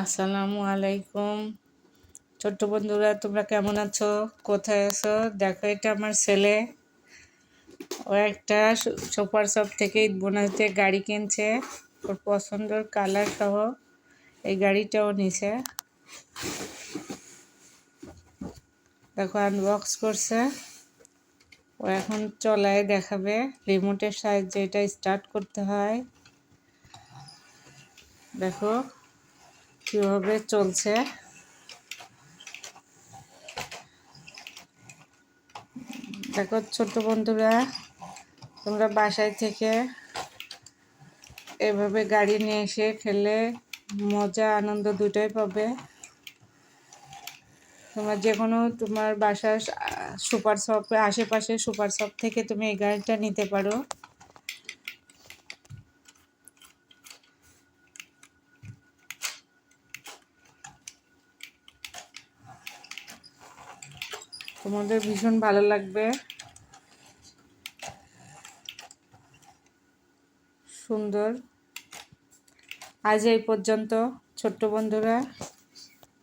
আসসালামু আলাইকুম। ছোট্ট বন্ধুরা, তোমরা কেমন আছো? কোথায় আছো? দেখো, এটা আমার ছেলে। ও একটা সুপার শপ থেকে ঈদ বোনাসে গাড়ি কিনছে। ওর পছন্দের কালার সহ এই গাড়িটাও নিছে। দেখো, আনবক্স করছে। ও এখন চলায় দেখাবে রিমোটের সাহায্যে এটা স্টার্ট করতে হয়। দেখো কীভাবে চলছে। দেখো ছোট বন্ধুরা, তোমরা বাসায় থেকে এভাবে গাড়ি নিয়ে এসে খেলে মজা আনন্দ দুটোই পাবে। তোমার যে কোনো তোমার বাসার সুপার শপে আশেপাশে সুপার শপ থেকে তুমি এই গাড়িটা নিতে পারো। তোমাদের ভীষণ ভালো লাগবে। সুন্দর। আজ এই পর্যন্ত ছোট্ট বন্ধুরা।